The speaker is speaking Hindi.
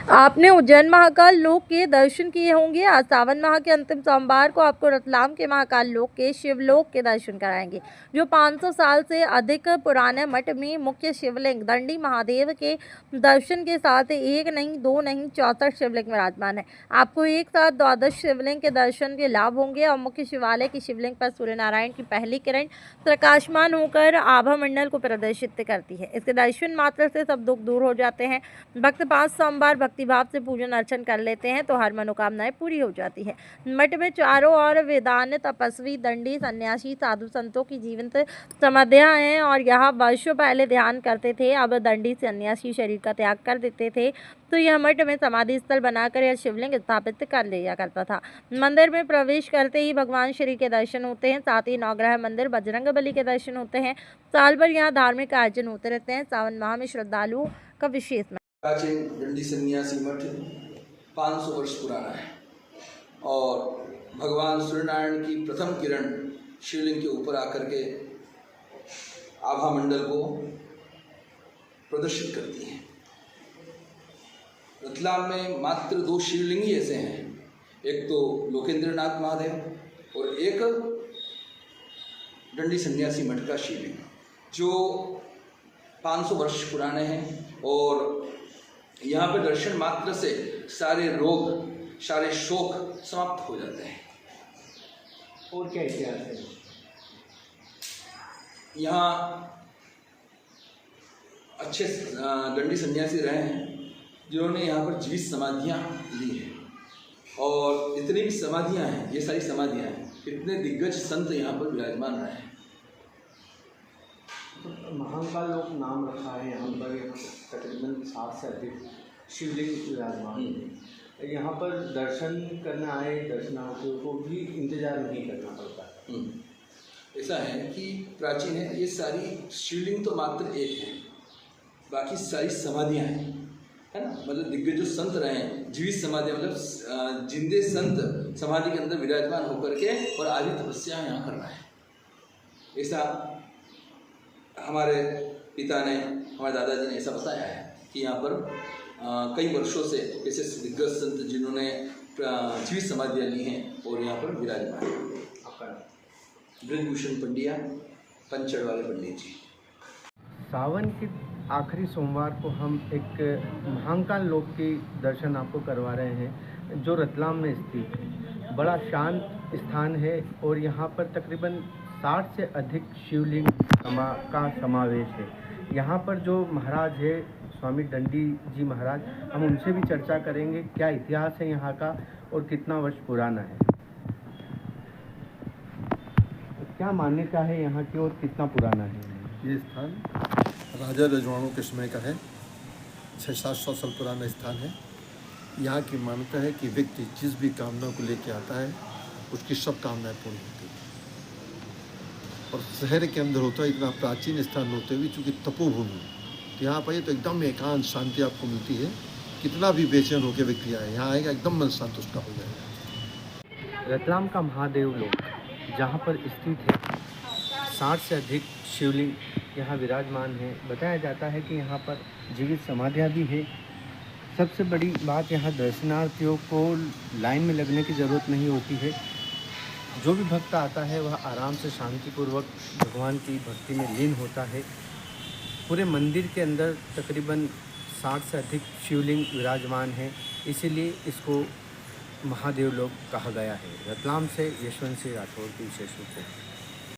आपने उज्जैन महाकाल लोक के दर्शन किए होंगे। आज सावन माह के अंतिम सोमवार को आपको रतलाम के महाकाल लोक के शिवलोक के दर्शन कराएंगे, जो 500 साल से अधिक पुराने मठ में मुख्य शिवलिंग दंडी महादेव के दर्शन के साथ एक नहीं, दो नहीं, 64 शिवलिंग विराजमान है। आपको एक साथ 12 शिवलिंग के दर्शन के लाभ होंगे और मुख्य शिवालय की शिवलिंग पर सूर्य नारायण की पहली किरण प्रकाशमान होकर आभा मंडल को प्रदर्शित करती है। इसके दर्शन मात्र से सब दुख दूर हो जाते हैं। भक्त 5 सोमवार भक्तिभाव से पूजन अर्चन कर लेते हैं तो हर मनोकामनाएं पूरी हो जाती है। मठ में चारों ओर वेदांत, तपस्वी, दंडी, सन्यासी, साधु संतों की जीवंत समाधियां हैं और यहाँ वर्षों पहले ध्यान करते थे। अब दंडी सन्यासी शरीर का त्याग कर देते थे तो यह मठ में समाधि स्थल बनाकर यह शिवलिंग स्थापित कर लिया करता था। मंदिर में प्रवेश करते ही भगवान श्री के दर्शन होते हैं, साथ ही नवग्रह मंदिर बजरंगबली के दर्शन होते हैं। साल भर यहाँ धार्मिक आयोजन होते रहते हैं। सावन माह में श्रद्धालुओं का विशेष प्राचीन दंडी सन्यासी मठ 500 वर्ष पुराना है और भगवान सूर्यनारायण की प्रथम किरण शिवलिंग के ऊपर आकर के आभा मंडल को प्रदर्शित करती है। रतलाम में मात्र 2 शिवलिंग ही ऐसे हैं, एक तो लोकेंद्रनाथ महादेव और एक दंडी सन्यासी मठ का शिवलिंग, जो 500 वर्ष पुराने हैं और यहाँ पे दर्शन मात्र से सारे रोग, सारे शोक समाप्त हो जाते हैं। और क्या इतिहास है? यहाँ अच्छे दंडी सन्यासी रहे हैं जिन्होंने यहाँ पर जीवित समाधियाँ ली हैं और इतनी भी समाधियाँ हैं, ये सारी समाधियाँ हैं, इतने दिग्गज संत यहाँ पर विराजमान रहे हैं। तो महाकाल लोक नाम रखा है यहाँ पर, तकरीबन 60 से अधिक शिवलिंग विराजमान है। यहाँ पर दर्शन करने आए दर्शनार्थियों को भी इंतजार नहीं करना पड़ता। ऐसा है कि प्राचीन है, ये सारी शिवलिंग तो मात्र एक है, बाकी सारी समाधियाँ हैं, है ना। मतलब दिग्गज जो संत रहे हैं, जीवित समाधि मतलब जिंदे संत समाधि के अंदर विराजमान होकर के और आदि तपस्या यहाँ कर रहे हैं। ऐसा हमारे पिता ने, हमारे दादाजी ने ऐसा बताया है कि यहाँ पर कई वर्षों से ऐसे दिग्गज संत जिन्होंने जीवित समाधियाँ ली हैं और यहाँ पर विराजमान हैं। आपका ब्रजभूषण पंडिया, पंचड़ वाले पंडित जी। सावन के आखिरी सोमवार को हम एक महाकाल लोक के दर्शन आपको करवा रहे हैं, जो रतलाम में स्थित है। बड़ा शांत स्थान है और यहाँ पर तकरीबन 60 से अधिक शिवलिंग का समावेश है। यहाँ पर जो महाराज है स्वामी दंडी जी महाराज, हम उनसे भी चर्चा करेंगे क्या इतिहास है यहाँ का और कितना वर्ष पुराना है, क्या मान्यता है यहाँ की और कितना पुराना है। ये स्थान राजा रजवाड़ों के समय का है, 600-700 साल पुराना स्थान है। यहाँ की मान्यता है कि व्यक्ति जिस भी कामना को लेकर आता है उसकी सब कामनाएं पूर्ण होती है और शहर के अंदर होता है। इतना प्राचीन स्थान होते हुए चूँकि तपोभूमि, तो यहाँ पर तो एकदम एकांत शांति आपको मिलती है। कितना भी बेचैन होकर व्यक्ति आए, यहाँ आएगा एकदम मन शांत उसका हो जाएगा। रतलाम का महादेव लोक जहाँ पर स्थित है, 60 से अधिक शिवलिंग यहाँ विराजमान है। बताया जाता है कि यहाँ पर जीवित समाधियाँ भी है। सबसे बड़ी बात, यहाँ दर्शनार्थियों को लाइन में लगने की ज़रूरत नहीं होती है। जो भी भक्त आता है वह आराम से शांतिपूर्वक भगवान की भक्ति में लीन होता है। पूरे मंदिर के अंदर तकरीबन 60 से अधिक शिवलिंग विराजमान है, इसीलिए इसको महादेव लोक कहा गया है। रतलाम से यशवंत सिंह राठौर की विशेष रिपोर्ट।